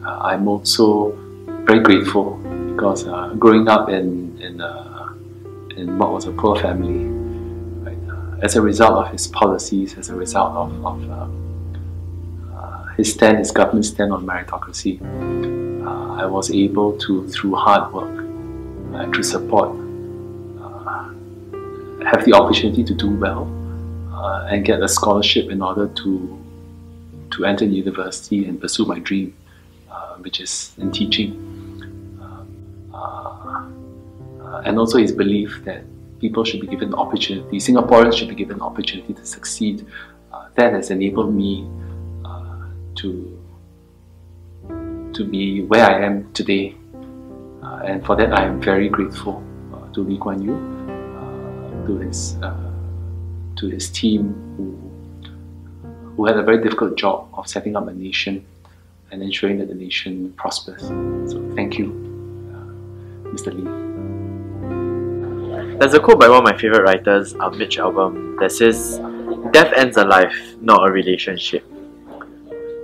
I'm also very grateful because growing up in what was a poor family, right, as a result of his policies, as a result of his government stand on meritocracy, I was able to, through hard work, through support, have the opportunity to do well and get a scholarship in order to enter university and pursue my dream, which is in teaching. And also his belief that people should be given the opportunity, Singaporeans should be given the opportunity to succeed. That has enabled me to be where I am today. And for that I am very grateful to Lee Kuan Yew, to his team who had a very difficult job of setting up a nation and ensuring that the nation prospers. So thank you, Mr. Lee. There's a quote by one of my favourite writers, Mitch Albom, that says, "Death ends a life, not a relationship."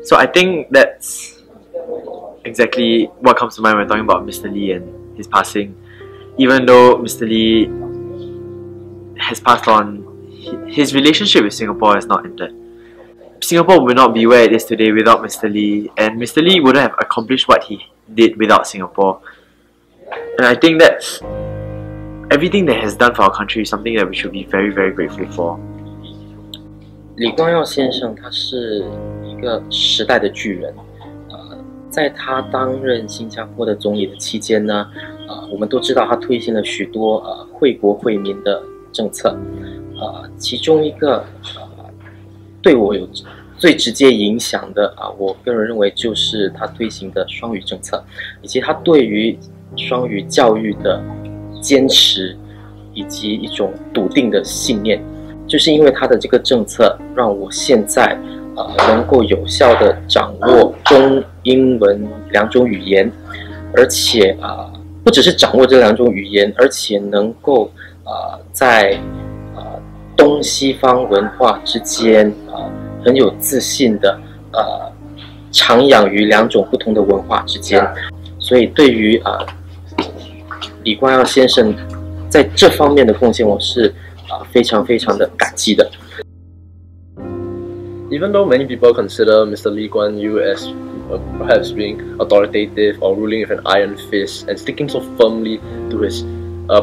So I think that's exactly what comes to mind when we're talking about Mr. Lee and his passing. Even though Mr. Lee has passed on, his relationship with Singapore has not ended. Singapore would not be where it is today without Mr. Lee, and Mr. Lee wouldn't have accomplished what he did without Singapore. And I think that's everything that he has done for our country is something that we should be very, very grateful for. 李光耀先生他是一个时代的巨人，在他担任新加坡的总理的期间呢，我们都知道他推行了许多惠国惠民的政策，其中一个对我有最直接影响的我个人认为就是他推行的双语政策，以及他对于双语教育的坚持以及一种笃定的信念。就是因为他的这个政策，让我现在能够有效地掌握中英文两种语言，而且不只是掌握这两种语言，而且能够在东西方文化之间很有自信的徜徉于两种不同的文化之间。所以对于李光耀先生在这方面的贡献，我是非常非常的感激的。Even though many people consider Mr. Lee Kuan Yew as perhaps being authoritative or ruling with an iron fist and sticking so firmly to his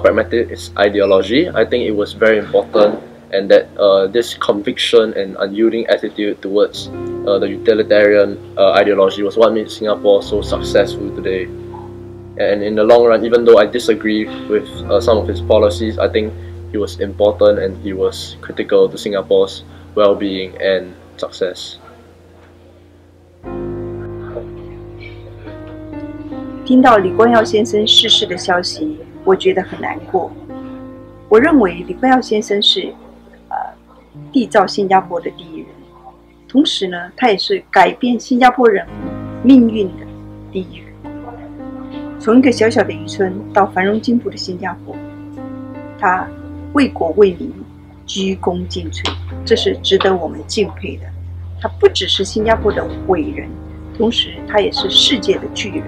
pragmatic ideology, I think it was very important, and that this conviction and unyielding attitude towards the utilitarian ideology was what made Singapore so successful today. And in the long run, even though I disagree with some of his policies, I think he was important and he was critical to Singapore's well-being and success. 听到李光耀先生逝世的消息，我觉得很难过。我认为李光耀先生是缔造新加坡的第一人，同时呢，他也是改变新加坡人命运的第一人。从一个小小的渔村到繁荣进步的新加坡，他为国为民，鞠躬尽瘁，这是值得我们敬佩的。他不只是新加坡的伟人，同时他也是世界的巨人。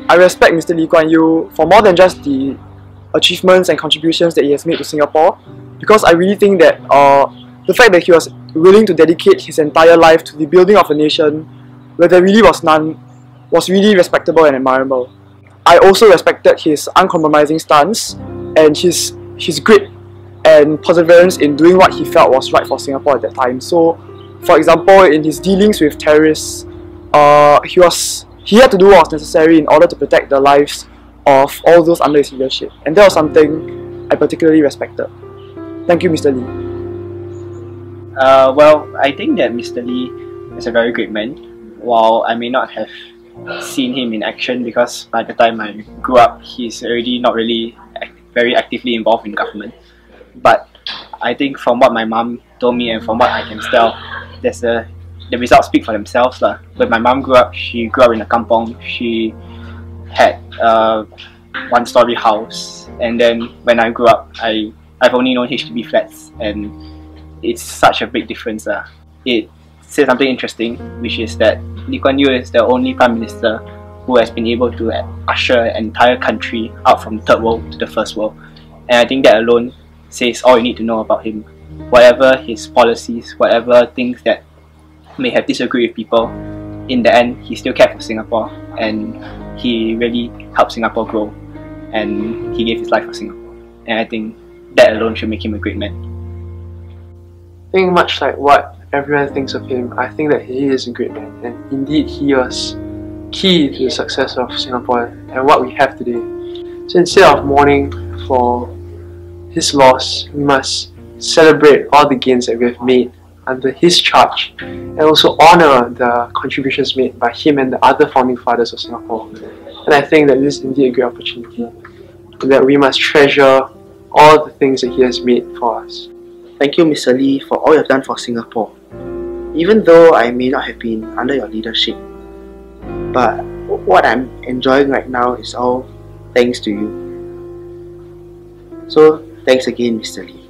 I respect Mr. Lee Kuan Yew for more than just the achievements and contributions that he has made to Singapore, because I really think that the fact that he was willing to dedicate his entire life to the building of a nation where there really was none was really respectable and admirable. I also respected his uncompromising stance and his grit and perseverance in doing what he felt was right for Singapore at that time. So, for example, in his dealings with terrorists, he had to do what was necessary in order to protect the lives of all those under his leadership, and that was something I particularly respected. Thank you, Mr. Lee. Well, I think that Mr. Lee is a very great man. While I may not have seen him in action, because by the time I grew up, he's already not really very actively involved in government. But I think from what my mom told me and from what I can tell, the results speak for themselves. When my mom grew up, she grew up in a kampong. She had a one-story house, and then when I grew up, I've only known HDB flats, and it's such a big difference. It's said something interesting, which is that Lee Kuan Yew is the only Prime Minister who has been able to usher an entire country out from the third world to the first world. And I think that alone says all you need to know about him. Whatever his policies, whatever things that may have disagreed with people, in the end he still cared for Singapore, and he really helped Singapore grow, and he gave his life for Singapore. And I think that alone should make him a great man. I think much like what everyone thinks of him, I think that he is a great man, and indeed he was key to the success of Singapore and what we have today. So instead of mourning for his loss, we must celebrate all the gains that we have made under his charge, and also honour the contributions made by him and the other founding fathers of Singapore. And I think that this is indeed a great opportunity, and that we must treasure all the things that he has made for us. Thank you, Mr. Lee, for all you have done for Singapore. Even though I may not have been under your leadership, but what I'm enjoying right now is all thanks to you. So, thanks again, Mr. Lee.